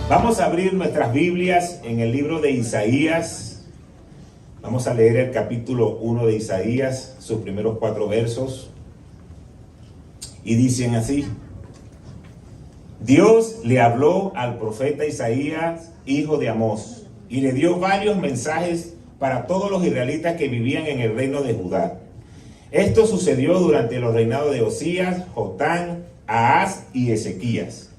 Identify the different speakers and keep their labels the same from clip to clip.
Speaker 1: Vamos a abrir nuestras Biblias en el libro de Isaías. Vamos a leer el capítulo 1 de Isaías, sus primeros 4 versos. Y dicen así: Dios le habló al profeta Isaías, hijo de Amós, y le dio varios mensajes para todos los israelitas que vivían en el reino de Judá. Esto sucedió durante los reinados de Osías, Jotán, Ahaz y Ezequías.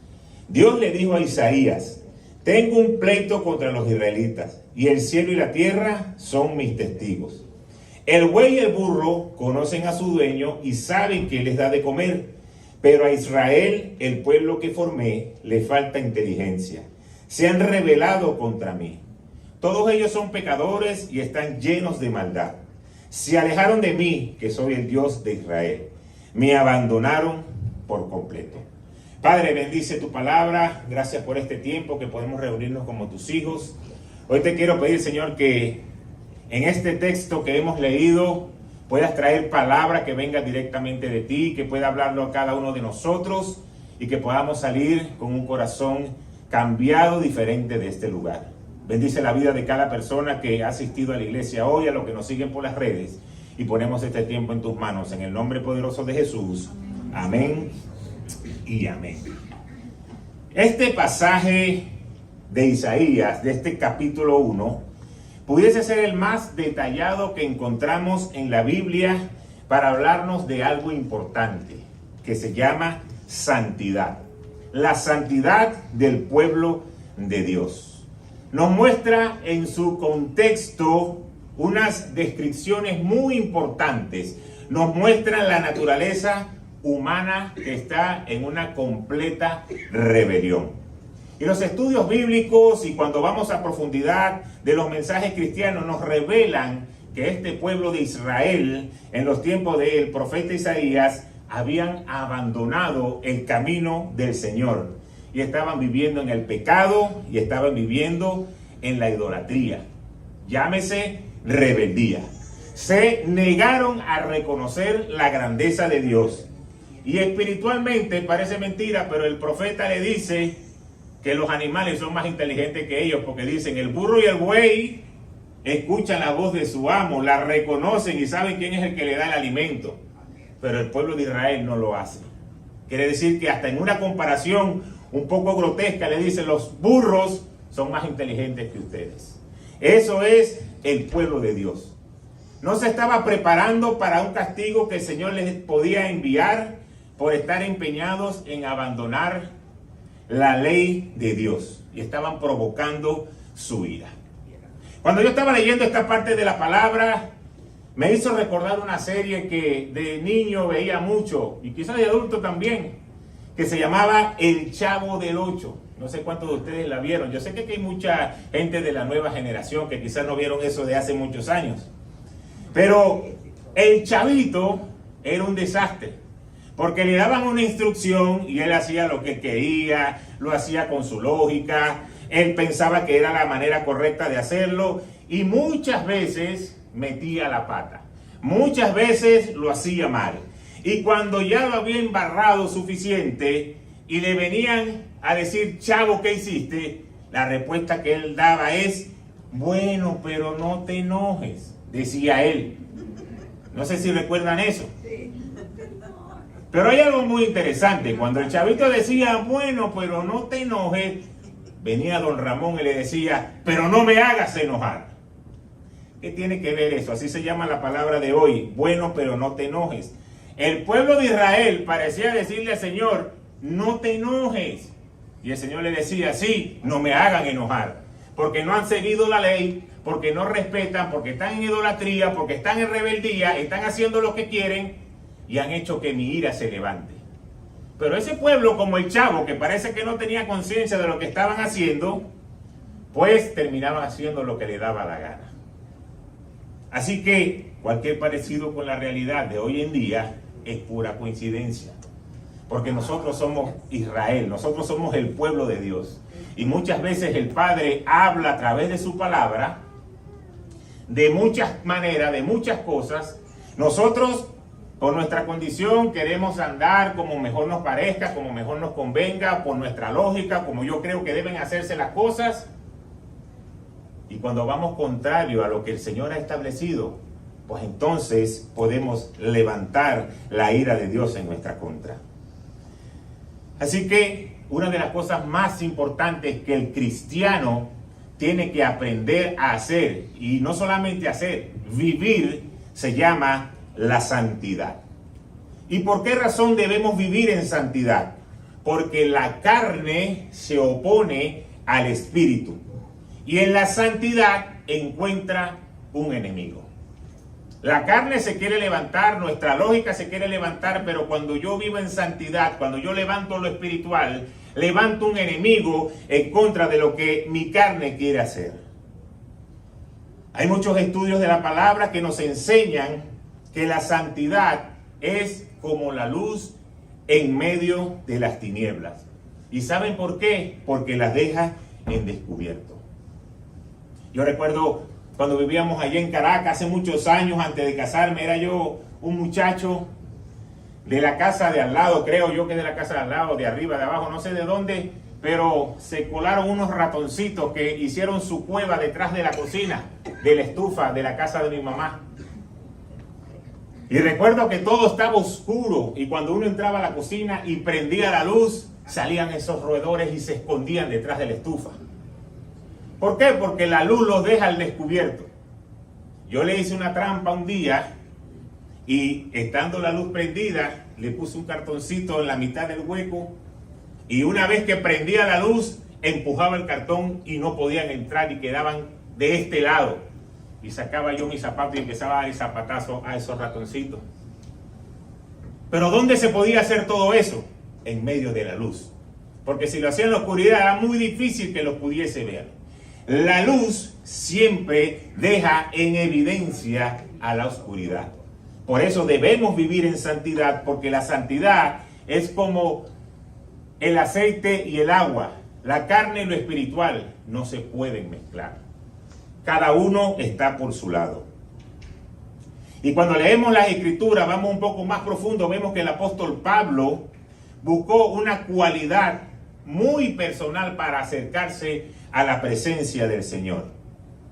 Speaker 1: Dios le dijo a Isaías: tengo un pleito contra los israelitas, y el cielo y la tierra son mis testigos. El buey y el burro conocen a su dueño y saben que les da de comer, pero a Israel, el pueblo que formé, le falta inteligencia. Se han rebelado contra mí. Todos ellos son pecadores y están llenos de maldad. Se alejaron de mí, que soy el Dios de Israel. Me abandonaron por completo. Padre, bendice tu palabra. Gracias por este tiempo que podemos reunirnos como tus hijos. Hoy te quiero pedir, Señor, que en este texto que hemos leído puedas traer palabra que venga directamente de ti, que pueda hablarlo a cada uno de nosotros y que podamos salir con un corazón cambiado, diferente de este lugar. Bendice la vida de cada persona que ha asistido a la iglesia hoy, a los que nos siguen por las redes, y ponemos este tiempo en tus manos, en el nombre poderoso de Jesús. Amén y amén. Este pasaje de Isaías, de este capítulo 1, pudiese ser el más detallado que encontramos en la Biblia para hablarnos de algo importante, que se llama santidad. La santidad del pueblo de Dios. Nos muestra en su contexto unas descripciones muy importantes. Nos muestra la naturaleza humana que está en una completa rebelión. Y los estudios bíblicos, y cuando vamos a profundidad de los mensajes cristianos, nos revelan que este pueblo de Israel, en los tiempos del profeta Isaías, habían abandonado el camino del Señor y estaban viviendo en el pecado y estaban viviendo en la idolatría. Llámese rebeldía. Se negaron a reconocer la grandeza de Dios. Y espiritualmente parece mentira, pero el profeta le dice que los animales son más inteligentes que ellos, porque dicen: el burro y el buey escuchan la voz de su amo, la reconocen y saben quién es el que le da el alimento, pero el pueblo de Israel no lo hace. Quiere decir que hasta en una comparación un poco grotesca le dicen: los burros son más inteligentes que ustedes. Eso es el pueblo de Dios. No se estaba preparando para un castigo que el Señor les podía enviar por estar empeñados en abandonar la ley de Dios, y estaban provocando su ira. Cuando yo estaba leyendo esta parte de la palabra, me hizo recordar una serie que de niño veía mucho, y quizás de adulto también, que se llamaba El Chavo del Ocho. No sé cuántos de ustedes la vieron. Yo sé que hay mucha gente de la nueva generación que quizás no vieron eso de hace muchos años. Pero el chavito era un desastre, porque le daban una instrucción y él hacía lo que quería, lo hacía con su lógica, él pensaba que era la manera correcta de hacerlo y muchas veces metía la pata, muchas veces lo hacía mal. Y cuando ya lo había embarrado suficiente y le venían a decir: chavo, ¿qué hiciste?, la respuesta que él daba es: bueno, pero no te enojes, decía él. No sé si recuerdan eso. Pero hay algo muy interesante. Cuando el chavito decía: bueno, pero no te enojes, venía don Ramón y le decía: pero no me hagas enojar. ¿Qué tiene que ver eso? Así se llama la palabra de hoy: bueno, pero no te enojes. El pueblo de Israel parecía decirle al Señor: no te enojes. Y el Señor le decía: sí, no me hagan enojar, porque no han seguido la ley, porque no respetan, porque están en idolatría, porque están en rebeldía, están haciendo lo que quieren y han hecho que mi ira se levante. Pero ese pueblo, como el chavo, que parece que no tenía conciencia de lo que estaban haciendo, pues terminaban haciendo lo que le daba la gana. Así que cualquier parecido con la realidad de hoy en día es pura coincidencia, porque nosotros somos Israel, nosotros somos el pueblo de Dios, y muchas veces el Padre habla a través de su palabra de muchas maneras, de muchas cosas. Nosotros Por nuestra condición queremos andar como mejor nos parezca, como mejor nos convenga, por nuestra lógica, como yo creo que deben hacerse las cosas. Y cuando vamos contrario a lo que el Señor ha establecido, pues entonces podemos levantar la ira de Dios en nuestra contra. Así que una de las cosas más importantes que el cristiano tiene que aprender a hacer, y no solamente hacer, vivir, se llama la santidad. ¿Y por qué razón debemos vivir en santidad? Porque la carne se opone al espíritu. Y en la santidad encuentra un enemigo. La carne se quiere levantar, nuestra lógica se quiere levantar, pero cuando yo vivo en santidad, cuando yo levanto lo espiritual, levanto un enemigo en contra de lo que mi carne quiere hacer. Hay muchos estudios de la palabra que nos enseñan que la santidad es como la luz en medio de las tinieblas. ¿Y saben por qué? Porque las deja en descubierto. Yo recuerdo cuando vivíamos allá en Caracas hace muchos años, antes de casarme, era yo un muchacho de la casa de al lado, creo yo que de la casa de al lado, de arriba, de abajo, no sé de dónde, pero se colaron unos ratoncitos que hicieron su cueva detrás de la cocina, de la estufa, de la casa de mi mamá. Y recuerdo que todo estaba oscuro y cuando uno entraba a la cocina y prendía la luz, salían esos roedores y se escondían detrás de la estufa. ¿Por qué? Porque la luz los deja al descubierto. Yo le hice una trampa un día y estando la luz prendida, le puse un cartoncito en la mitad del hueco y una vez que prendía la luz, empujaba el cartón y no podían entrar y quedaban de este lado. Y sacaba yo mi zapato y empezaba a dar el zapatazo a esos ratoncitos. Pero ¿dónde se podía hacer todo eso? En medio de la luz. Porque si lo hacía en la oscuridad era muy difícil que los pudiese ver. La luz siempre deja en evidencia a la oscuridad. Por eso debemos vivir en santidad, porque la santidad es como el aceite y el agua. La carne y lo espiritual no se pueden mezclar. Cada uno está por su lado. Y cuando leemos las Escrituras, vamos un poco más profundo, vemos que el apóstol Pablo buscó una cualidad muy personal para acercarse a la presencia del Señor.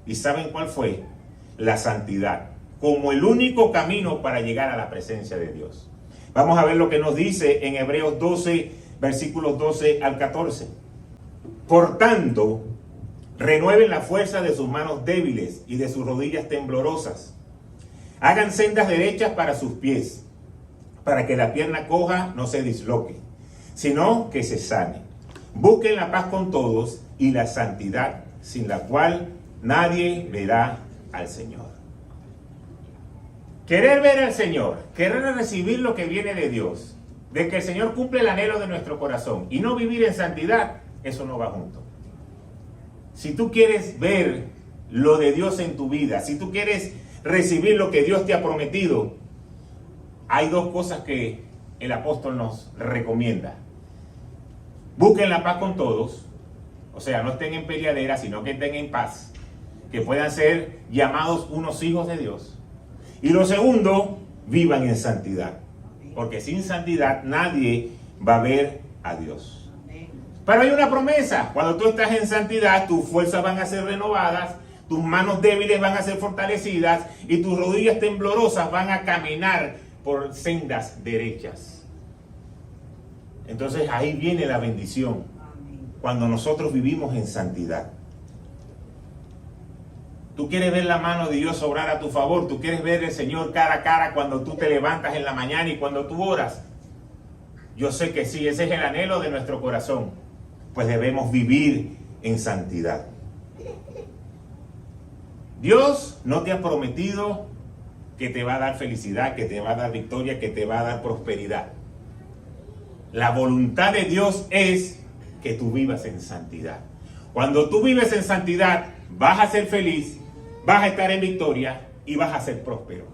Speaker 1: ¿Y saben cuál fue? La santidad, como el único camino para llegar a la presencia de Dios. Vamos a ver lo que nos dice en Hebreos 12, versículos 12 al 14. Por tanto, renueven la fuerza de sus manos débiles y de sus rodillas temblorosas. Hagan sendas derechas para sus pies, para que la pierna coja no se disloque, sino que se sane. Busquen la paz con todos y la santidad, sin la cual nadie verá al Señor. Querer ver al Señor, querer recibir lo que viene de Dios, de que el Señor cumple el anhelo de nuestro corazón y no vivir en santidad, eso no va junto. Si tú quieres ver lo de Dios en tu vida, si tú quieres recibir lo que Dios te ha prometido, hay dos cosas que el apóstol nos recomienda. Busquen la paz con todos, o sea, no estén en peleadera, sino que estén en paz, que puedan ser llamados unos hijos de Dios. Y lo segundo, vivan en santidad, porque sin santidad nadie va a ver a Dios. Pero hay una promesa: cuando tú estás en santidad, tus fuerzas van a ser renovadas, tus manos débiles van a ser fortalecidas y tus rodillas temblorosas van a caminar por sendas derechas. Entonces ahí viene la bendición, cuando nosotros vivimos en santidad. Tú quieres ver la mano de Dios obrar a tu favor, tú quieres ver al Señor cara a cara cuando tú te levantas en la mañana y cuando tú oras. Yo sé que sí, ese es el anhelo de nuestro corazón, pues debemos vivir en santidad. Dios no te ha prometido que te va a dar felicidad, que te va a dar victoria, que te va a dar prosperidad. La voluntad de Dios es que tú vivas en santidad. Cuando tú vives en santidad, vas a ser feliz, vas a estar en victoria y vas a ser próspero.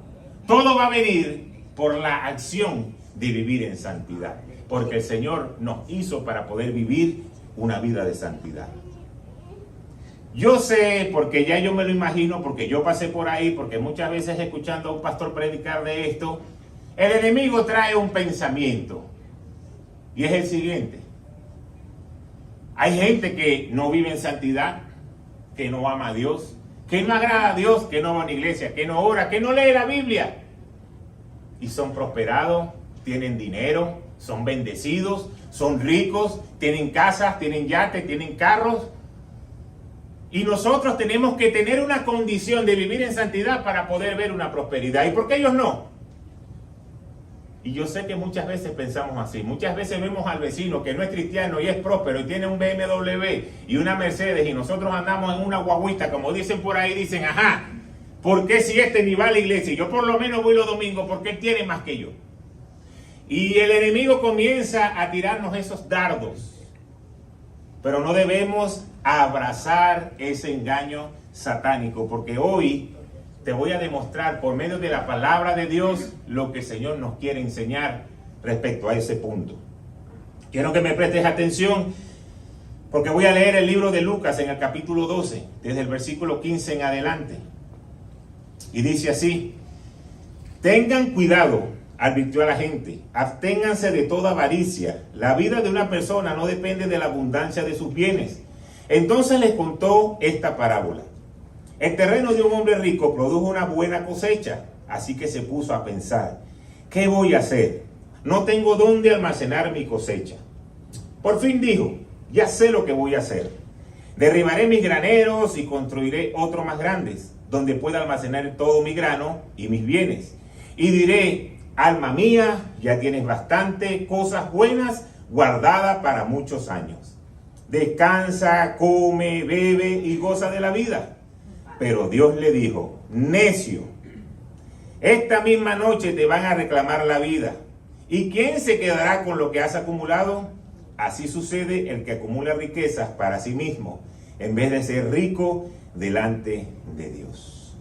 Speaker 1: Todo va a venir por la acción de vivir en santidad, porque el Señor nos hizo para poder vivir una vida de santidad. Yo sé, porque ya yo me lo imagino, porque yo pasé por ahí, porque muchas veces escuchando a un pastor predicar de esto, El enemigo trae un pensamiento y es el siguiente. Hay gente que no vive en santidad, que no ama a Dios, que no agrada a Dios, que no va a una iglesia, que no ora, que no lee la Biblia. Y son prosperados, tienen dinero, son bendecidos, son ricos, tienen casas, tienen yates, tienen carros. Y nosotros tenemos que tener una condición de vivir en santidad para poder ver una prosperidad. ¿Y por qué ellos no? Y yo sé que muchas veces pensamos así. Muchas veces vemos al vecino que no es cristiano y es próspero y tiene un BMW y una Mercedes y nosotros andamos en una guaguita, como dicen por ahí, dicen, ajá, ¿por qué si este ni va a la iglesia? Y yo por lo menos voy los domingos porque él tiene más que yo. Y el enemigo comienza a tirarnos esos dardos. Pero no debemos abrazar ese engaño satánico, porque hoy te voy a demostrar por medio de la palabra de Dios lo que el Señor nos quiere enseñar respecto a ese punto. Quiero que me prestes atención porque voy a leer el libro de Lucas en el capítulo 12, desde el versículo 15 en adelante. Y dice así: tengan cuidado, advirtió a la gente, absténganse de toda avaricia. La vida de una persona no depende de la abundancia de sus bienes. Entonces les contó esta parábola. El terreno de un hombre rico produjo una buena cosecha, así que se puso a pensar, ¿qué voy a hacer? No tengo dónde almacenar mi cosecha. Por fin dijo, ya sé lo que voy a hacer. Derribaré mis graneros y construiré otros más grandes, donde pueda almacenar todo mi grano y mis bienes. Y diré, alma mía, ya tienes bastante cosas buenas guardadas para muchos años. Descansa, come, bebe y goza de la vida. Pero Dios le dijo, necio, esta misma noche te van a reclamar la vida. ¿Y quién se quedará con lo que has acumulado? Así sucede el que acumula riquezas para sí mismo, en vez de ser rico delante de Dios.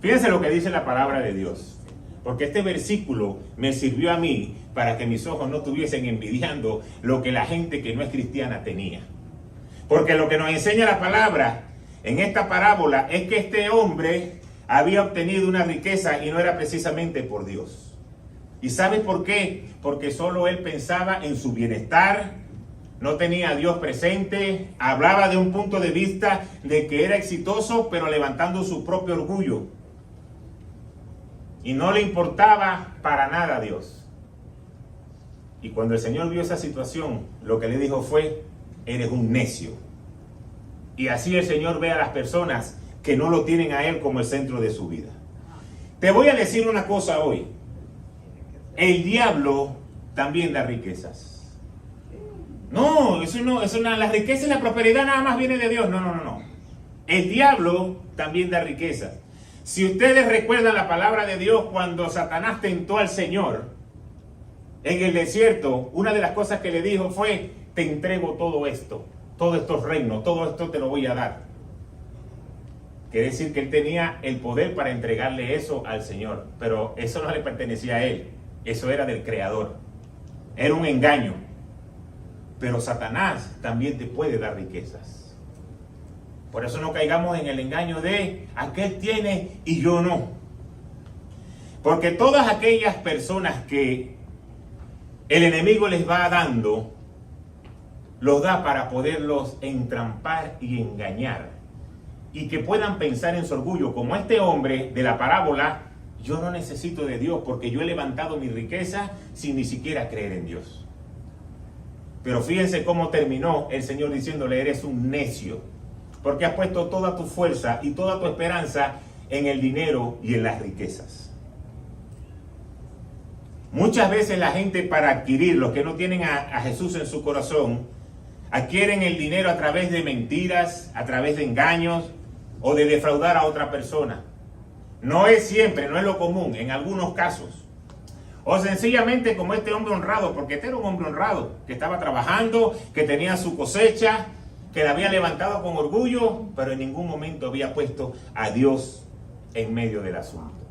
Speaker 1: Fíjense lo que dice la palabra de Dios, porque este versículo me sirvió a mí para que mis ojos no estuviesen envidiando lo que la gente que no es cristiana tenía. Porque lo que nos enseña la palabra en esta parábola es que este hombre había obtenido una riqueza y no era precisamente por Dios. ¿Y sabes por qué? Porque solo él pensaba en su bienestar, no tenía a Dios presente, hablaba de un punto de vista de que era exitoso, pero levantando su propio orgullo. Y no le importaba para nada a Dios. Y cuando el Señor vio esa situación, lo que le dijo fue, eres un necio. Y así el Señor ve a las personas que no lo tienen a Él como el centro de su vida. Te voy a decir una cosa hoy. El diablo también da riquezas. No, la riqueza y la prosperidad nada más viene de Dios. No. El diablo también da riquezas. Si ustedes recuerdan la palabra de Dios, cuando Satanás tentó al Señor en el desierto, una de las cosas que le dijo fue, te entrego todo esto. Todos estos reinos, todo esto te lo voy a dar. Quiere decir que él tenía el poder para entregarle eso al Señor, pero eso no le pertenecía a él, eso era del Creador. Era un engaño. Pero Satanás también te puede dar riquezas. Por eso no caigamos en el engaño de aquel tiene y yo no. Porque todas aquellas personas que el enemigo les va dando, los da para poderlos entrampar y engañar. Y que puedan pensar en su orgullo, como este hombre de la parábola, yo no necesito de Dios porque yo he levantado mi riqueza sin ni siquiera creer en Dios. Pero fíjense cómo terminó el Señor diciéndole, eres un necio, porque has puesto toda tu fuerza y toda tu esperanza en el dinero y en las riquezas. Muchas veces la gente, para adquirir, los que no tienen a Jesús en su corazón, adquieren el dinero a través de mentiras, a través de engaños o de defraudar a otra persona. No es siempre, no es lo común, en algunos casos. O sencillamente como este hombre honrado, porque este era un hombre honrado, que estaba trabajando, que tenía su cosecha, que la había levantado con orgullo, pero en ningún momento había puesto a Dios en medio del asunto.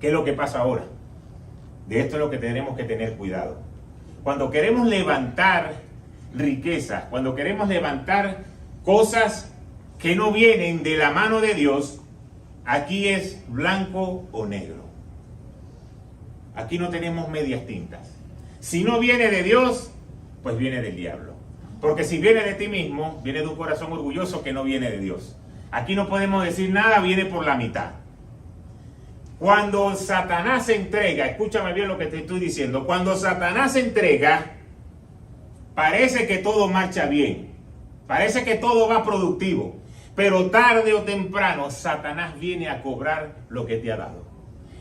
Speaker 1: ¿Qué es lo que pasa ahora? De esto es lo que tenemos que tener cuidado. Cuando queremos levantar riquezas, cuando queremos levantar cosas que no vienen de la mano de Dios, aquí es blanco o negro. Aquí no tenemos medias tintas. Si no viene de Dios, pues viene del diablo. Porque si viene de ti mismo, viene de un corazón orgulloso que no viene de Dios. Aquí no podemos decir nada, viene por la mitad. Cuando Satanás se entrega, escúchame bien lo que te estoy diciendo, cuando Satanás se entrega, parece que todo marcha bien, parece que todo va productivo, pero tarde o temprano Satanás viene a cobrar lo que te ha dado.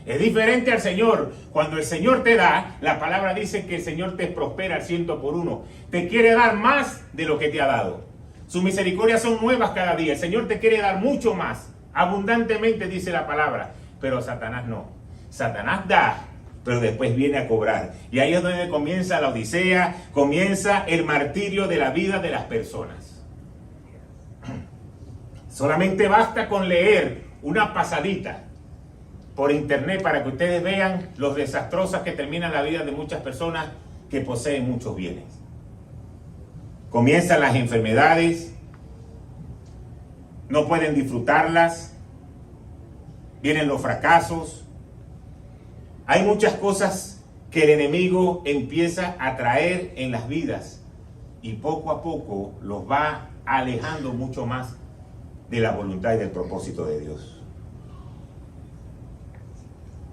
Speaker 1: Es diferente al Señor. Cuando el Señor te da, la palabra dice que el Señor te prospera al 100%. Te quiere dar más de lo que te ha dado. Sus misericordias son nuevas cada día. El Señor te quiere dar mucho más, abundantemente, dice la palabra. Pero Satanás no. Satanás da, pero después viene a cobrar. Y ahí es donde comienza la odisea, comienza el martirio de la vida de las personas. Solamente basta con leer una pasadita por internet para que ustedes vean los desastrosas que terminan la vida de muchas personas que poseen muchos bienes. Comienzan las enfermedades, no pueden disfrutarlas, vienen los fracasos. Hay muchas cosas que el enemigo empieza a traer en las vidas y poco a poco los va alejando mucho más de la voluntad y del propósito de Dios.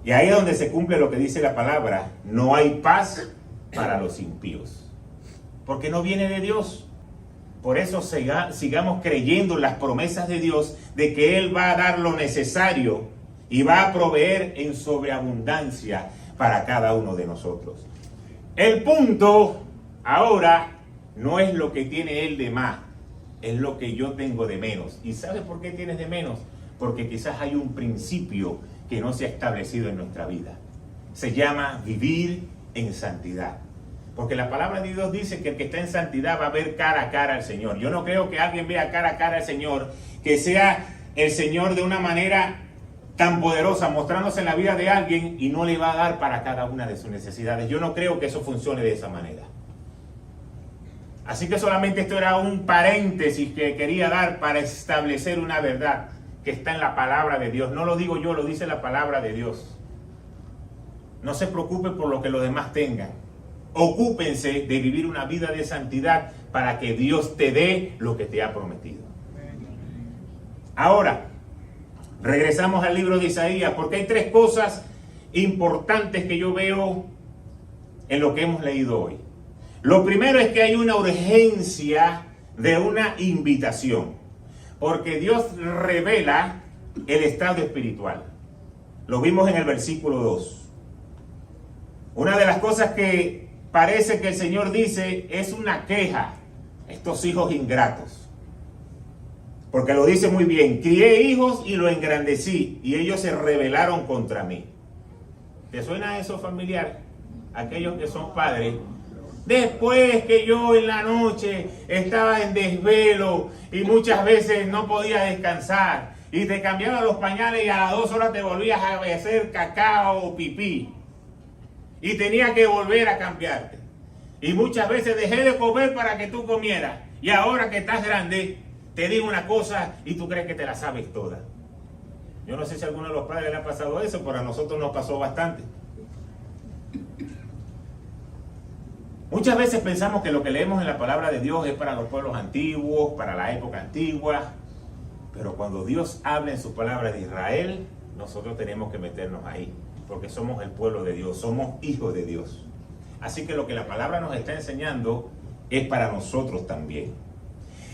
Speaker 1: Y ahí es donde se cumple lo que dice la palabra: no hay paz para los impíos, porque no viene de Dios. Por eso sigamos creyendo en las promesas de Dios, de que Él va a dar lo necesario y va a proveer en sobreabundancia para cada uno de nosotros. El punto ahora no es lo que tiene Él de más, es lo que yo tengo de menos. ¿Y sabes por qué tienes de menos? Porque quizás hay un principio que no se ha establecido en nuestra vida. Se llama vivir en santidad. Porque la palabra de Dios dice que el que está en santidad va a ver cara a cara al Señor. Yo no creo que alguien vea cara a cara al Señor, que sea el Señor de una manera tan poderosa, mostrándose en la vida de alguien y no le va a dar para cada una de sus necesidades. Yo no creo que eso funcione de esa manera. Así que solamente esto era un paréntesis que quería dar para establecer una verdad que está en la palabra de Dios. No lo digo yo, lo dice la palabra de Dios. No se preocupe por lo que los demás tengan. Ocúpense de vivir una vida de santidad para que Dios te dé lo que te ha prometido. Ahora, regresamos al libro de Isaías, porque hay tres cosas importantes que yo veo en lo que hemos leído hoy. Lo primero es que hay una urgencia de una invitación, porque Dios revela el estado espiritual. Lo vimos en el versículo 2. Una de las cosas que parece que el Señor dice es una queja: estos hijos ingratos. Porque lo dice muy bien: crié hijos y los engrandecí, y ellos se rebelaron contra mí. ¿Te suena eso familiar? Aquellos que son padres. Después que yo en la noche estaba en desvelo y muchas veces no podía descansar, y te cambiaban los pañales y a las 2 horas te volvías a hacer cacao o pipí, y tenía que volver a cambiarte. Y muchas veces dejé de comer para que tú comieras. Y ahora que estás grande, te digo una cosa y tú crees que te la sabes toda. Yo no sé si a alguno de los padres le ha pasado eso, pero a nosotros nos pasó bastante. Muchas veces pensamos que lo que leemos en la palabra de Dios es para los pueblos antiguos, para la época antigua. Pero cuando Dios habla en su palabra de Israel, nosotros tenemos que meternos ahí, porque somos el pueblo de Dios, somos hijos de Dios. Así que lo que la palabra nos está enseñando es para nosotros también.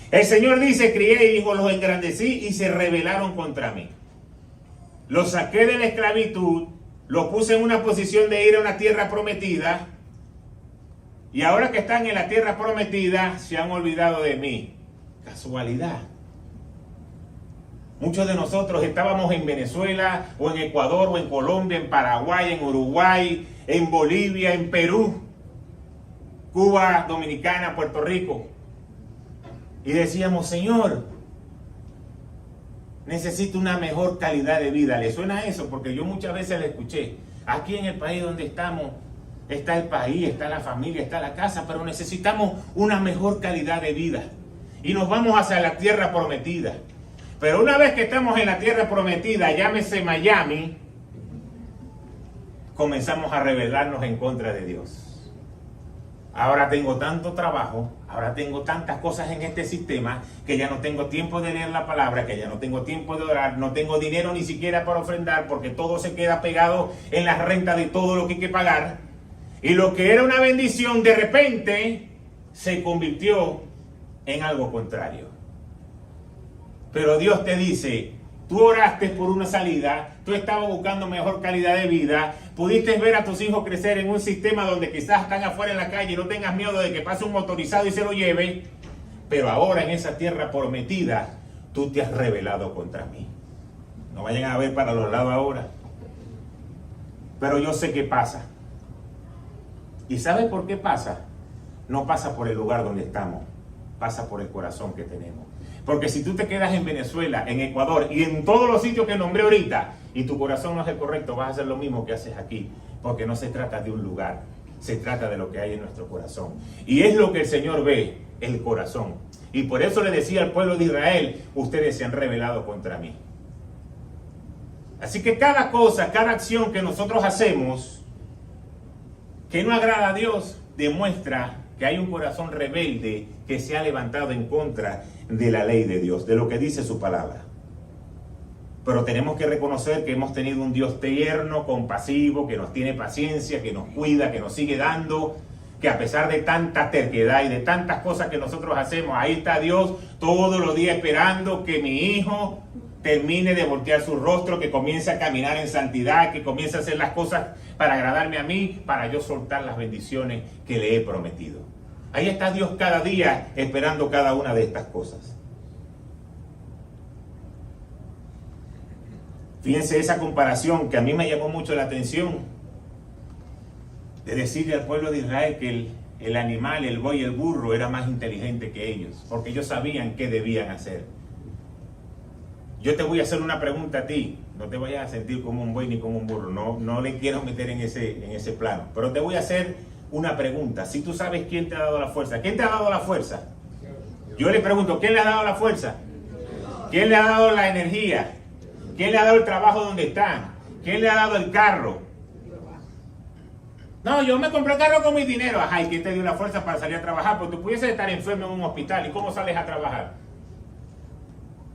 Speaker 1: El Señor dice: crié hijos, los engrandecí y se rebelaron contra mí. Los saqué de la esclavitud, los puse en una posición de ir a una tierra prometida, y ahora que están en la tierra prometida se han olvidado de mí. Casualidad. Muchos de nosotros estábamos en Venezuela, o en Ecuador, o en Colombia, en Paraguay, en Uruguay, en Bolivia, en Perú, Cuba, Dominicana, Puerto Rico. Y decíamos: Señor, necesito una mejor calidad de vida. ¿Le suena eso? Porque yo muchas veces le escuché. Aquí en el país donde estamos, está el país, está la familia, está la casa, pero necesitamos una mejor calidad de vida. Y nos vamos hacia la tierra prometida. Pero una vez que estamos en la tierra prometida, llámese Miami, comenzamos a rebelarnos en contra de Dios. Ahora tengo tanto trabajo, ahora tengo tantas cosas en este sistema que ya no tengo tiempo de leer la palabra, que ya no tengo tiempo de orar, no tengo dinero ni siquiera para ofrendar porque todo se queda pegado en la renta de todo lo que hay que pagar. Y lo que era una bendición de repente se convirtió en algo contrario. Pero Dios te dice, tú oraste por una salida, tú estabas buscando mejor calidad de vida, pudiste ver a tus hijos crecer en un sistema donde quizás están afuera en la calle y no tengas miedo de que pase un motorizado y se lo lleve, pero ahora en esa tierra prometida, tú te has rebelado contra mí. No vayan a ver para los lados ahora. Pero yo sé qué pasa. ¿Y sabes por qué pasa? No pasa por el lugar donde estamos, pasa por el corazón que tenemos. Porque si tú te quedas en Venezuela, en Ecuador y en todos los sitios que nombré ahorita y tu corazón no es el correcto, vas a hacer lo mismo que haces aquí. Porque no se trata de un lugar, se trata de lo que hay en nuestro corazón. Y es lo que el Señor ve, el corazón. Y por eso le decía al pueblo de Israel, ustedes se han rebelado contra mí. Así que cada cosa, cada acción que nosotros hacemos que no agrada a Dios, demuestra que hay un corazón rebelde que se ha levantado en contra de la ley de Dios, de lo que dice su palabra. Pero tenemos que reconocer que hemos tenido un Dios tierno, compasivo, que nos tiene paciencia, que nos cuida, que nos sigue dando, que a pesar de tanta terquedad y de tantas cosas que nosotros hacemos, ahí está Dios todos los días esperando que mi hijo termine de voltear su rostro, que comience a caminar en santidad, que comience a hacer las cosas para agradarme a mí, para yo soltar las bendiciones que le he prometido. Ahí está Dios cada día esperando cada una de estas cosas. Fíjense esa comparación que a mí me llamó mucho la atención, de decirle al pueblo de Israel que el animal, el buey y el burro era más inteligente que ellos, porque ellos sabían qué debían hacer. Yo te voy a hacer una pregunta a ti, no te vayas a sentir como un buey ni como un burro, no le quiero meter en ese plano, pero te voy a hacer una pregunta. Si tú sabes quién te ha dado la fuerza, ¿quién te ha dado la fuerza? Yo le pregunto, ¿quién le ha dado la fuerza? ¿Quién le ha dado la energía? ¿Quién le ha dado el trabajo donde está? ¿Quién le ha dado el carro? No, yo me compré el carro con mi dinero. Ajá, ¿y quién te dio la fuerza para salir a trabajar? Porque tú pudieses estar enfermo en un hospital. ¿Y cómo sales a trabajar?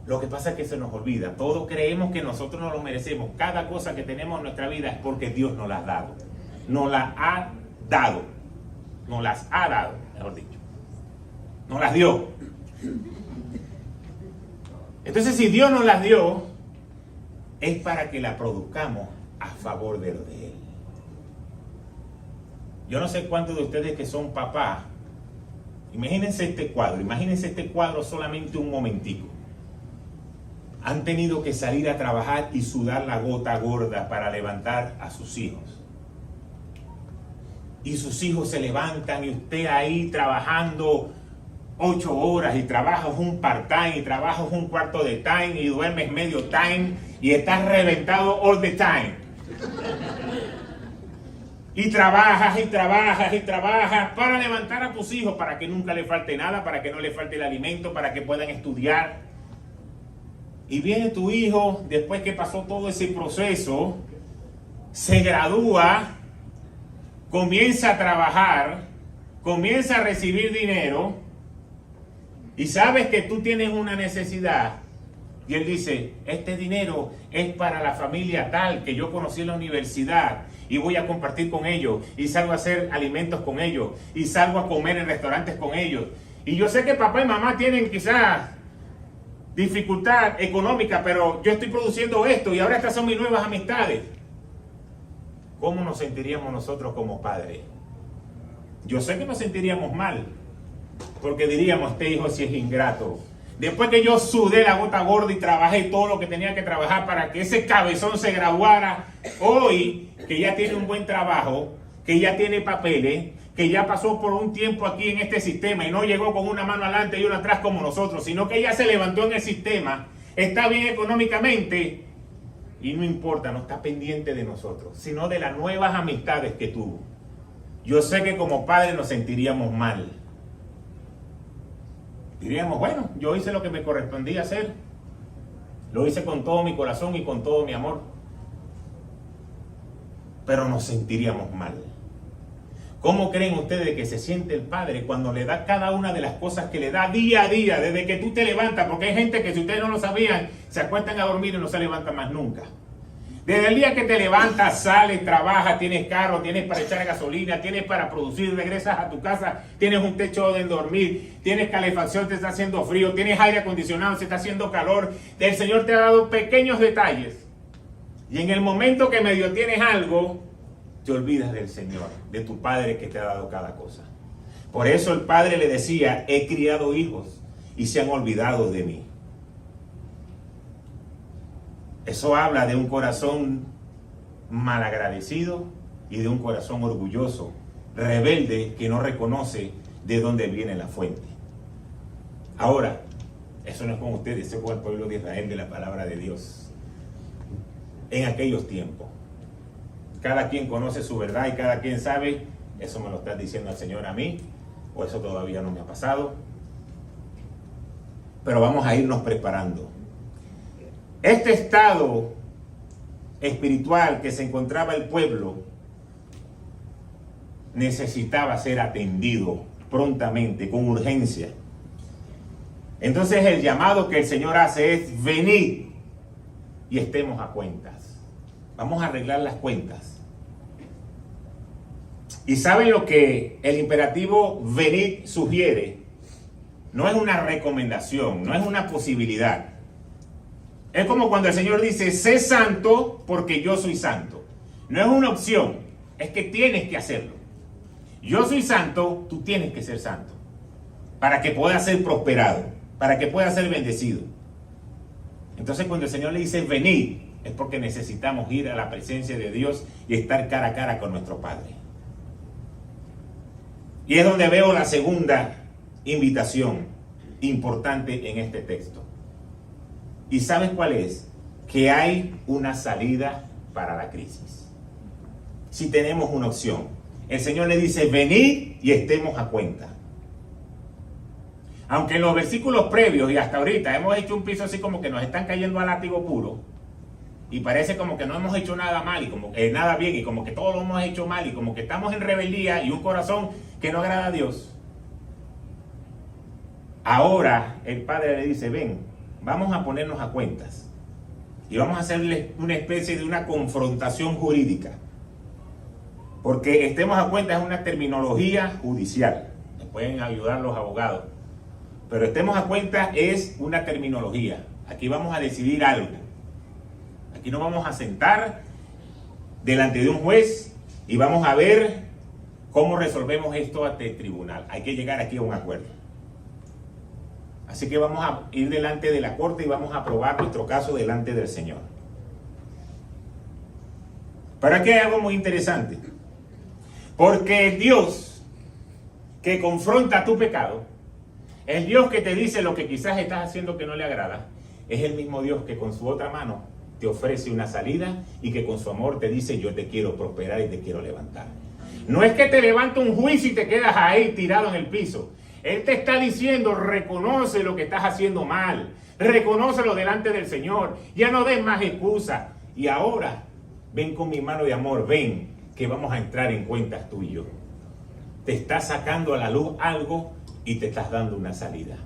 Speaker 1: Lo que pasa es que se nos olvida. Todos creemos que nosotros no lo merecemos. Cada cosa que tenemos en nuestra vida es porque Dios nos las ha dado. Nos las ha dado. Nos las ha dado, mejor dicho. Nos las dio. Entonces, si Dios nos las dio, es para que la produzcamos a favor de lo de Él. Yo no sé cuántos de ustedes que son papás, imagínense este cuadro solamente un momentico. Han tenido que salir a trabajar y sudar la gota gorda para levantar a sus hijos. Y sus hijos se levantan y usted ahí trabajando 8 horas y trabajas un part-time y trabajas un cuarto de time y duermes medio time y estás reventado all the time. Y trabajas y trabajas y trabajas para levantar a tus hijos, para que nunca le falte nada, para que no le falte el alimento, para que puedan estudiar. Y viene tu hijo, después que pasó todo ese proceso, se gradúa, comienza a trabajar, comienza a recibir dinero, y sabes que tú tienes una necesidad. Y él dice, este dinero es para la familia tal que yo conocí en la universidad y voy a compartir con ellos y salgo a hacer alimentos con ellos y salgo a comer en restaurantes con ellos. Y yo sé que papá y mamá tienen quizás dificultad económica, pero yo estoy produciendo esto y ahora estas son mis nuevas amistades. ¿Cómo nos sentiríamos nosotros como padres? Yo sé que nos sentiríamos mal, porque diríamos, este hijo sí es ingrato. Después que yo sudé la gota gorda y trabajé todo lo que tenía que trabajar para que ese cabezón se graduara, hoy que ya tiene un buen trabajo, que ya tiene papeles, que ya pasó por un tiempo aquí en este sistema y no llegó con una mano adelante y una atrás como nosotros, sino que ya se levantó en el sistema, está bien económicamente y no importa, no está pendiente de nosotros, sino de las nuevas amistades que tuvo. Yo sé que como padres nos sentiríamos mal. Diríamos, bueno, yo hice lo que me correspondía hacer. Lo hice con todo mi corazón y con todo mi amor. pero nos sentiríamos mal. ¿Cómo creen ustedes que se siente el Padre cuando le da cada una de las cosas que le da día a día, desde que tú te levantas? Porque hay gente que, si ustedes no lo sabían, se acuestan a dormir y no se levantan más nunca. Desde el día que te levantas, sales, trabajas, tienes carro, tienes para echar gasolina, tienes para producir, regresas a tu casa, tienes un techo donde dormir, tienes calefacción, te está haciendo frío, tienes aire acondicionado, se está haciendo calor. El Señor te ha dado pequeños detalles. Y en el momento que medio tienes algo, te olvidas del Señor, de tu Padre que te ha dado cada cosa. Por eso el Padre le decía: he criado hijos y se han olvidado de mí. Eso habla de un corazón malagradecido y de un corazón orgulloso, rebelde, que no reconoce de dónde viene la fuente. Ahora, eso no es con ustedes, eso es con el pueblo de Israel, de la palabra de Dios. En aquellos tiempos, cada quien conoce su verdad y cada quien sabe. Eso me lo está diciendo el Señor a mí, o eso todavía no me ha pasado. Pero vamos a irnos preparando. Este estado espiritual que se encontraba el pueblo necesitaba ser atendido prontamente, con urgencia. Entonces el llamado que el Señor hace es: venid y estemos a cuentas. Vamos a arreglar las cuentas. Y ¿saben lo que el imperativo venid sugiere? No es una recomendación, no es una posibilidad. Es como cuando el Señor dice: sé santo porque yo soy santo. No es una opción, es que tienes que hacerlo. Yo soy santo, tú tienes que ser santo, para que puedas ser prosperado, para que puedas ser bendecido. Entonces cuando el Señor le dice venid, es porque necesitamos ir a la presencia de Dios y estar cara a cara con nuestro Padre. Y es donde veo la segunda invitación importante en este texto. ¿Y sabes cuál es? Que hay una salida para la crisis. Si tenemos una opción. El Señor le dice: venid y estemos a cuenta. Aunque en los versículos previos y hasta ahorita hemos hecho un piso así como que nos están cayendo a látigo puro, y parece como que no hemos hecho nada mal y como que nada bien, y como que todo lo hemos hecho mal, y como que estamos en rebeldía y un corazón que no agrada a Dios. Ahora el Padre le dice: ven, vamos a ponernos a cuentas y vamos a hacerle una especie de una confrontación jurídica, porque estemos a cuentas es una terminología judicial. Me pueden ayudar los abogados, pero estemos a cuentas es una terminología. Aquí vamos a decidir algo. Aquí nos vamos a sentar delante de un juez y vamos a ver cómo resolvemos esto ante el tribunal. Hay que llegar aquí a un acuerdo. Así que vamos a ir delante de la corte y vamos a probar nuestro caso delante del Señor. Pero aquí hay algo muy interesante. Porque Dios que confronta tu pecado, el Dios que te dice lo que quizás estás haciendo que no le agrada, es el mismo Dios que con su otra mano te ofrece una salida y que con su amor te dice: yo te quiero prosperar y te quiero levantar. No es que te levanta un juicio y te quedas ahí tirado en el piso. Él te está diciendo: reconoce lo que estás haciendo mal, reconócelo delante del Señor, ya no des más excusas. Y ahora, ven con mi mano de amor, ven que vamos a entrar en cuentas tú y yo. Te está sacando a la luz algo y te estás dando una salida.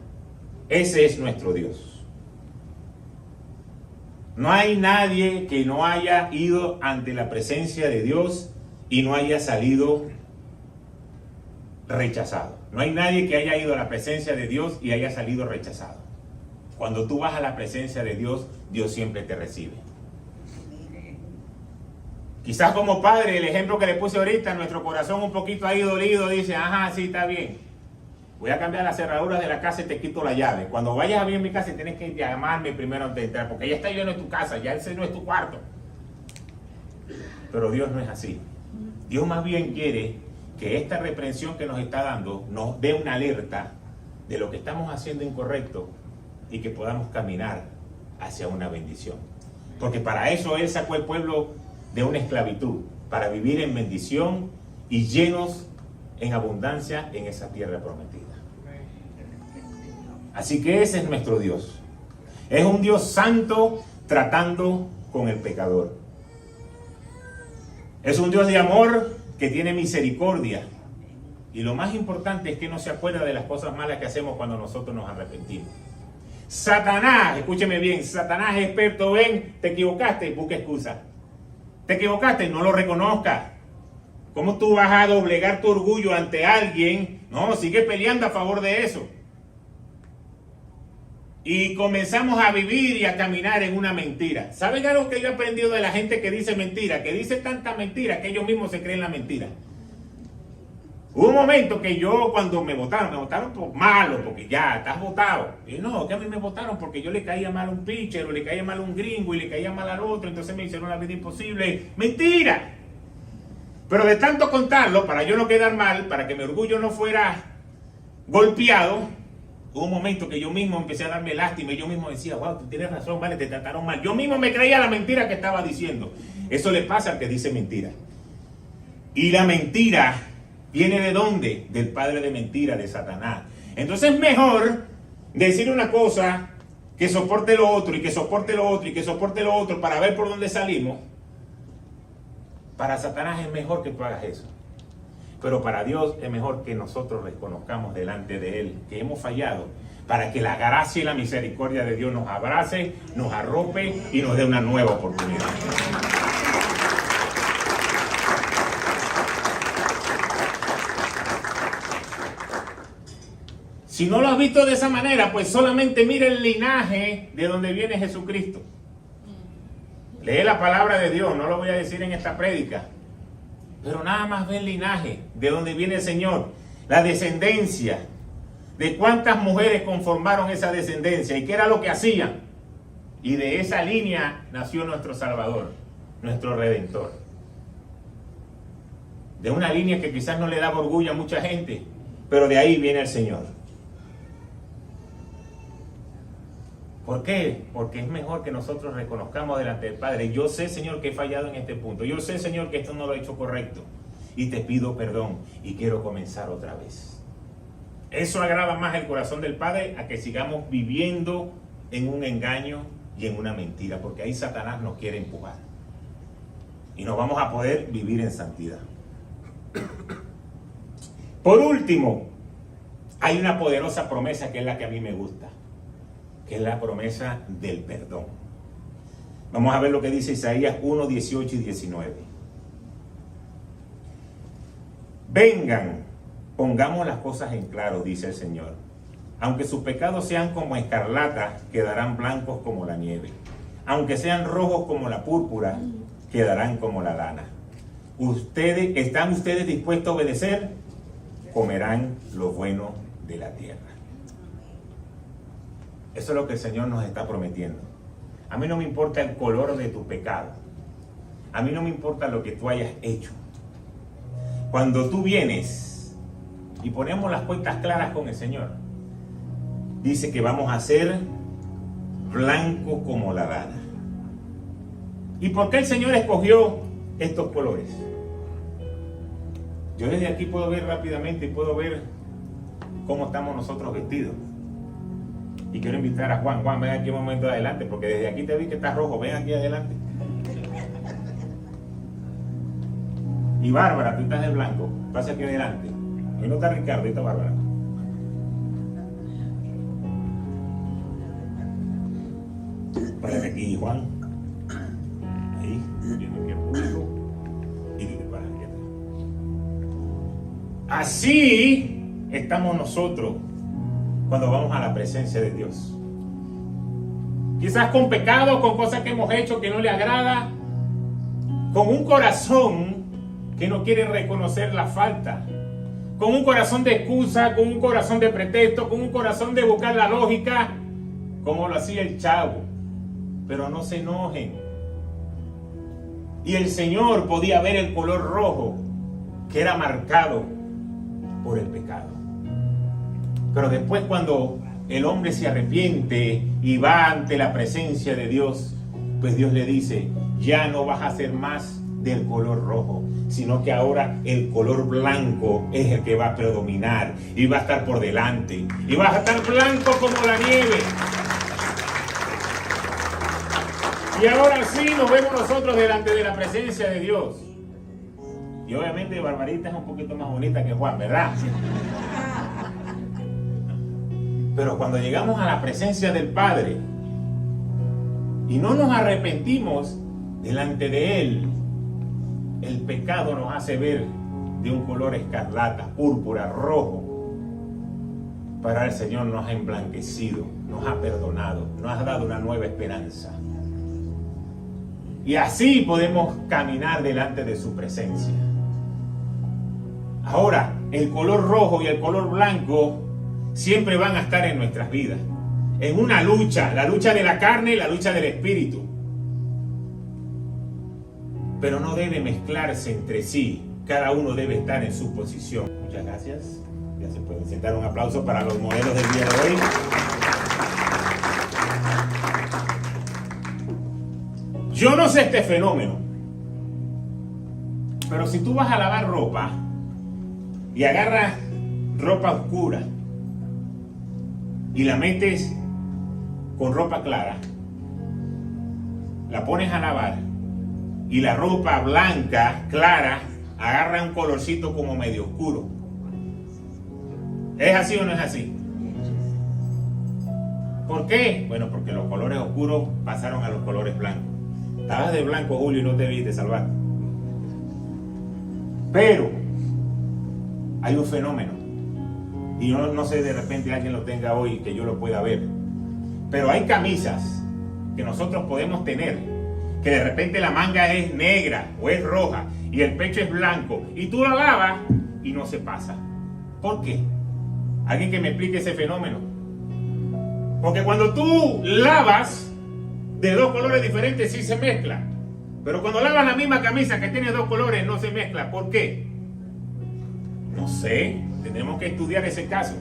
Speaker 1: Ese es nuestro Dios. No hay nadie que no haya ido ante la presencia de Dios y no haya salido rechazado. No hay nadie que haya ido a la presencia de Dios y haya salido rechazado. Cuando tú vas a la presencia de Dios, Dios siempre te recibe. Quizás como padre, el ejemplo que le puse ahorita, nuestro corazón un poquito ahí dolido, dice: ajá, sí, está bien. Voy a cambiar las cerraduras de la casa y te quito la llave. Cuando vayas a ver mi casa tienes que llamarme primero antes de entrar, porque ya está lleno de tu casa, ya ese no es tu cuarto. Pero Dios no es así. Dios más bien quiere que esta reprensión que nos está dando nos dé una alerta de lo que estamos haciendo incorrecto y que podamos caminar hacia una bendición. Porque para eso Él sacó al pueblo de una esclavitud, para vivir en bendición y llenos en abundancia en esa tierra prometida. Así que ese es nuestro Dios. Es un Dios santo tratando con el pecador. Es un Dios de amor que tiene misericordia. Y lo más importante es que no se acuerda de las cosas malas que hacemos cuando nosotros nos arrepentimos. Satanás, escúcheme bien, Satanás es experto en, te equivocaste, busca excusa. Te equivocaste, no lo reconozcas. ¿Cómo tú vas a doblegar tu orgullo ante alguien? No, sigue peleando a favor de eso. Y comenzamos a vivir y a caminar en una mentira. ¿Saben algo que yo he aprendido de la gente que dice mentira? Que dice tanta mentira que ellos mismos se creen la mentira. Hubo un momento que yo, cuando me votaron por malo, porque ya estás votado. Y no, que a mí me votaron porque yo le caía mal a un pitcher, o le caía mal a un gringo, y le caía mal al otro, entonces me hicieron la vida imposible. ¡Mentira! Pero de tanto contarlo, para yo no quedar mal, para que mi orgullo no fuera golpeado, hubo un momento que yo mismo empecé a darme lástima, y yo mismo decía, wow, tú tienes razón, vale, te trataron mal. Yo mismo me creía la mentira que estaba diciendo. Eso le pasa al que dice mentira. Y la mentira ¿viene de dónde? Del padre de mentira, de Satanás. Entonces es mejor decir una cosa que soporte lo otro, y que soporte lo otro, y que soporte lo otro, para ver por dónde salimos. Para Satanás es mejor que tú hagas eso. Pero para Dios es mejor que nosotros reconozcamos delante de Él que hemos fallado, para que la gracia y la misericordia de Dios nos abrace, nos arrope y nos dé una nueva oportunidad. Si no lo has visto de esa manera, pues solamente mira el linaje de donde viene Jesucristo. Lee la palabra de Dios, no lo voy a decir en esta prédica, pero nada más ve el linaje de donde viene el Señor, la descendencia, de cuántas mujeres conformaron esa descendencia y qué era lo que hacían. Y de esa línea nació nuestro Salvador, nuestro Redentor. De una línea que quizás no le daba orgullo a mucha gente, pero de ahí viene el Señor. ¿Por qué? Porque es mejor que nosotros reconozcamos delante del Padre. Yo sé, Señor, que he fallado en este punto. Yo sé, Señor, que esto no lo he hecho correcto. Y te pido perdón y quiero comenzar otra vez. Eso agrada más el corazón del Padre a que sigamos viviendo en un engaño y en una mentira. Porque ahí Satanás nos quiere empujar. Y no vamos a poder vivir en santidad. Por último, hay una poderosa promesa que es la que a mí me gusta, que es la promesa del perdón. Vamos a ver lo que dice Isaías 1, 18 y 19. Vengan, pongamos las cosas en claro, dice el Señor. Aunque sus pecados sean como escarlata, quedarán blancos como la nieve. Aunque sean rojos como la púrpura, quedarán como la lana. ¿Están ustedes dispuestos a obedecer? Comerán lo bueno de la tierra. Eso es lo que el Señor nos está prometiendo. A mí no me importa el color de tu pecado. A mí no me importa lo que tú hayas hecho. Cuando tú vienes y ponemos las cuentas claras con el Señor, dice que vamos a ser blancos como la lana. ¿Y por qué el Señor escogió estos colores? Yo desde aquí puedo ver rápidamente y puedo ver cómo estamos nosotros vestidos. Y quiero invitar a Juan. Juan, ven aquí un momento adelante, porque desde aquí te vi que estás rojo. Ven aquí adelante. Y Bárbara, tú estás de blanco. Pasa aquí adelante. Hoy no está Ricardo, ahí está Bárbara. Párate aquí, Juan. Ahí, viendo aquí el público. Y tú te paras aquí atrás. Así estamos nosotros cuando vamos a la presencia de Dios. Quizás con pecado, con cosas que hemos hecho que no le agrada, con un corazón que no quiere reconocer la falta, con un corazón de excusa, con un corazón de pretexto, con un corazón de buscar la lógica, como lo hacía el chavo. Pero no se enojen. Y el Señor podía ver el color rojo que era marcado por el pecado. Pero después, cuando el hombre se arrepiente y va ante la presencia de Dios, pues Dios le dice, ya no vas a ser más del color rojo, sino que ahora el color blanco es el que va a predominar y va a estar por delante. Y vas a estar blanco como la nieve. Y ahora sí nos vemos nosotros delante de la presencia de Dios. Y obviamente Barbarita es un poquito más bonita que Juan, ¿verdad? Pero cuando llegamos a la presencia del Padre y no nos arrepentimos delante de Él, el pecado nos hace ver de un color escarlata, púrpura, rojo. Pero el Señor nos ha emblanquecido, nos ha perdonado, nos ha dado una nueva esperanza. Y así podemos caminar delante de su presencia. Ahora, el color rojo y el color blanco siempre van a estar en nuestras vidas. En una lucha, la lucha de la carne y la lucha del espíritu. Pero no debe mezclarse entre sí. Cada uno debe estar en su posición. Muchas gracias. Ya se pueden sentar. Un aplauso para los modelos del día de hoy. Yo no sé este fenómeno, pero si tú vas a lavar ropa y agarras ropa oscura y la metes con ropa clara, la pones a lavar y la ropa blanca, clara, agarra un colorcito como medio oscuro. ¿Es así o no es así? ¿Por qué? Bueno, porque los colores oscuros pasaron a los colores blancos. Estabas de blanco, Julio, y no te viste salvar. Pero hay un fenómeno. Y yo no sé, de repente alguien lo tenga hoy que yo lo pueda ver. Pero hay camisas que nosotros podemos tener, que de repente la manga es negra o es roja y el pecho es blanco. Y tú la lavas y no se pasa. ¿Por qué? ¿Alguien que me explique ese fenómeno? Porque cuando tú lavas de dos colores diferentes sí se mezcla. Pero cuando lavas la misma camisa que tiene dos colores no se mezcla. ¿Por qué? No sé. Tendremos que estudiar ese caso.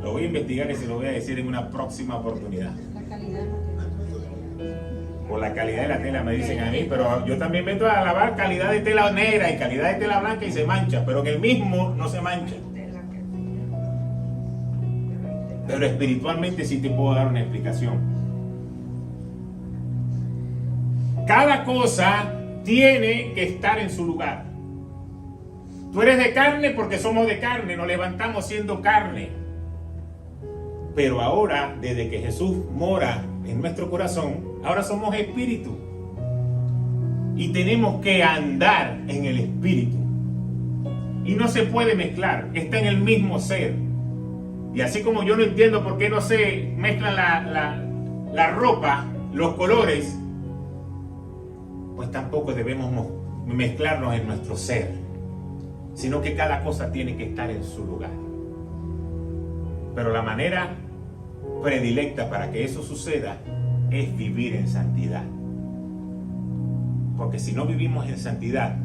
Speaker 1: Lo voy a investigar y se lo voy a decir en una próxima oportunidad. Por la calidad de la tela me dicen a mí, pero yo también meto a lavar calidad de tela negra y calidad de tela blanca y se mancha, pero en el mismo no se mancha. Pero espiritualmente sí te puedo dar una explicación. Cada cosa tiene que estar en su lugar. Tú eres de carne porque somos de carne, nos levantamos siendo carne. Pero ahora, desde que Jesús mora en nuestro corazón, ahora somos espíritu. Y tenemos que andar en el espíritu. Y no se puede mezclar, está en el mismo ser. Y así como yo no entiendo por qué no se mezclan la ropa, los colores, pues tampoco debemos mezclarnos en nuestro ser, sino que cada cosa tiene que estar en su lugar. Pero la manera predilecta para que eso suceda es vivir en santidad. Porque si no vivimos en santidad,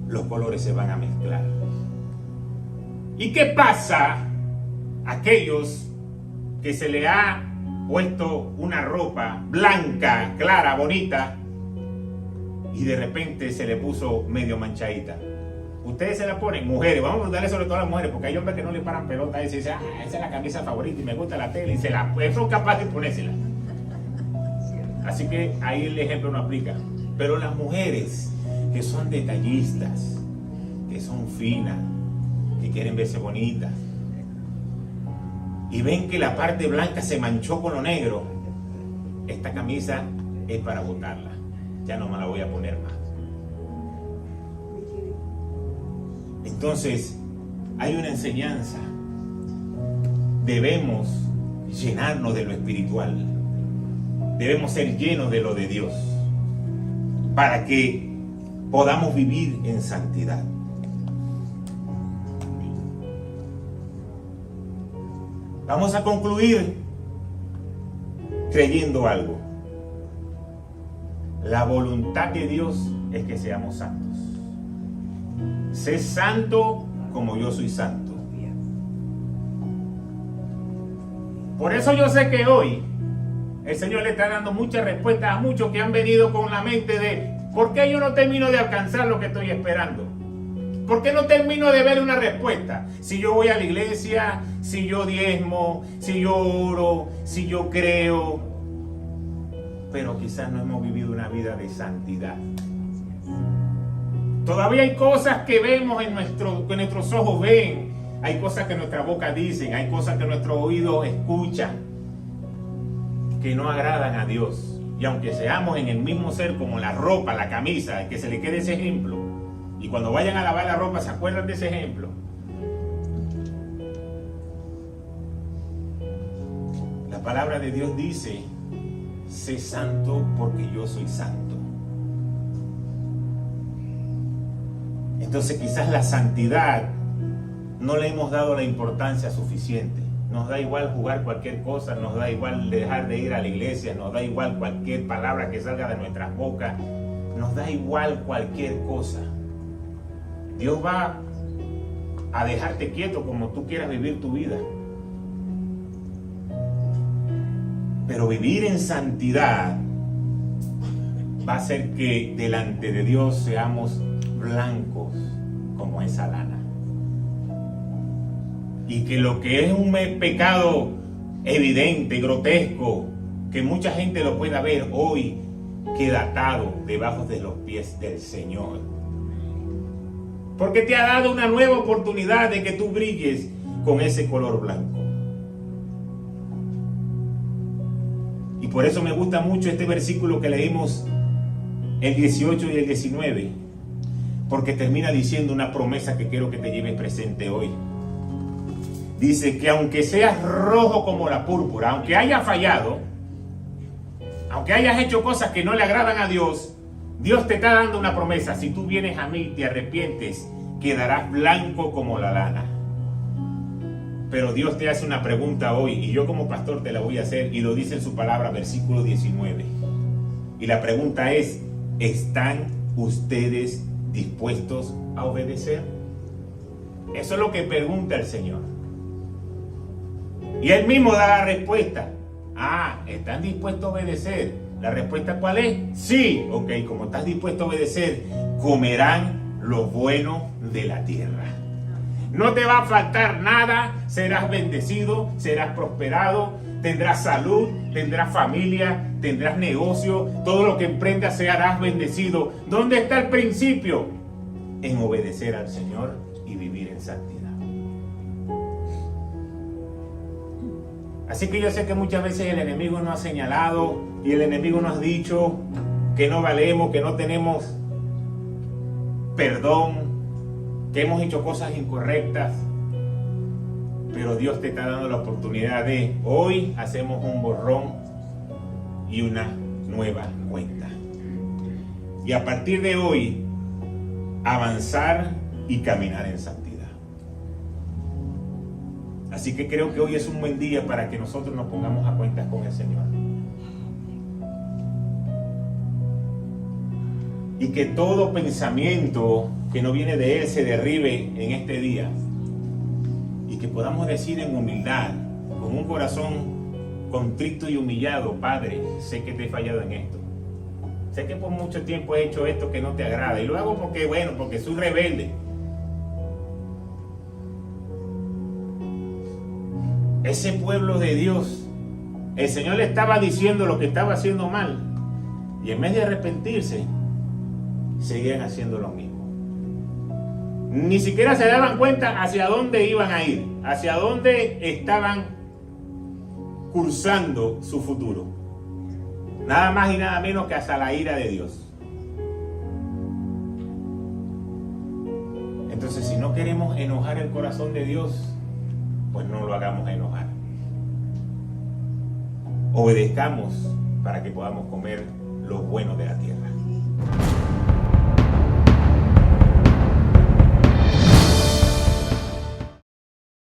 Speaker 1: los colores se van a mezclar. ¿Y qué pasa a aquellos que se le ha puesto una ropa blanca, clara, bonita, y de repente se le puso medio manchadita? Ustedes se la ponen, mujeres, vamos a preguntarle sobre todo a las mujeres, porque hay hombres que no le paran pelota y se dicen, esa es la camisa favorita y me gusta la tela, y son capaces de ponérsela. Así que ahí el ejemplo no aplica. Pero las mujeres que son detallistas, que son finas, que quieren verse bonitas, y ven que la parte blanca se manchó con lo negro, esta camisa es para botarla, ya no me la voy a poner más. Entonces, hay una enseñanza. Debemos llenarnos de lo espiritual. Debemos ser llenos de lo de Dios para que podamos vivir en santidad. Vamos a concluir creyendo algo. La voluntad de Dios es que seamos santos. Sé santo como yo soy santo. Por eso yo sé que hoy el Señor le está dando muchas respuestas a muchos que han venido con la mente de ¿por qué yo no termino de alcanzar lo que estoy esperando? ¿Por qué no termino de ver una respuesta? Si yo voy a la iglesia, si yo diezmo, si yo oro, si yo creo, pero quizás no hemos vivido una vida de santidad. Todavía hay cosas que vemos que nuestros ojos ven, hay cosas que nuestra boca dicen, hay cosas que nuestro oído escucha, que no agradan a Dios. Y aunque seamos en el mismo ser como la ropa, la camisa, que se le quede ese ejemplo, y cuando vayan a lavar la ropa se acuerdan de ese ejemplo. La palabra de Dios dice: sé santo porque yo soy santo. Entonces quizás la santidad no le hemos dado la importancia suficiente. Nos da igual jugar cualquier cosa, nos da igual dejar de ir a la iglesia, nos da igual cualquier palabra que salga de nuestras bocas, nos da igual cualquier cosa. Dios va a dejarte quieto como tú quieras vivir tu vida. Pero vivir en santidad va a hacer que delante de Dios seamos blancos como esa lana. Y que lo que es un pecado evidente, grotesco, que mucha gente lo pueda ver hoy, queda atado debajo de los pies del Señor. Porque te ha dado una nueva oportunidad de que tú brilles con ese color blanco. Y por eso me gusta mucho este versículo que leímos, el 18 y el 19, porque termina diciendo una promesa que quiero que te lleves presente hoy. Dice que aunque seas rojo como la púrpura, aunque hayas fallado, aunque hayas hecho cosas que no le agradan a Dios, Dios te está dando una promesa. Si tú vienes a mí y te arrepientes, quedarás blanco como la lana. Pero Dios te hace una pregunta hoy, y yo como pastor te la voy a hacer, y lo dice en su palabra, versículo 19. Y la pregunta es: ¿están ustedes dispuestos a obedecer? Eso es lo que pregunta el Señor. Y Él mismo da la respuesta. ¿Están dispuestos a obedecer? ¿La respuesta cuál es? Sí. Ok, como estás dispuesto a obedecer, comerán lo bueno de la tierra. No te va a faltar nada, serás bendecido, serás prosperado, tendrás salud, tendrás familia, tendrás negocio, todo lo que emprendas serás bendecido. ¿Dónde está el principio? En obedecer al Señor y vivir en santidad. Así que yo sé que muchas veces el enemigo nos ha señalado y el enemigo nos ha dicho que no valemos, que no tenemos perdón, que hemos hecho cosas incorrectas. Pero Dios te está dando la oportunidad de hoy hacemos un borrón y una nueva cuenta. Y a partir de hoy avanzar y caminar en santidad. Así que creo que hoy es un buen día para que nosotros nos pongamos a cuentas con el Señor. Y que todo pensamiento que no viene de Él se derribe en este día. Y que podamos decir en humildad, con un corazón contrito y humillado: Padre, sé que te he fallado en esto. Sé que por mucho tiempo he hecho esto que no te agrada. Y lo hago porque soy rebelde. Ese pueblo de Dios, el Señor le estaba diciendo lo que estaba haciendo mal. Y en vez de arrepentirse, seguían haciendo lo mismo. Ni siquiera se daban cuenta hacia dónde iban a ir, hacia dónde estaban cursando su futuro. Nada más y nada menos que hacia la ira de Dios. Entonces, si no queremos enojar el corazón de Dios, pues no lo hagamos enojar. Obedezcamos para que podamos comer lo bueno de la tierra.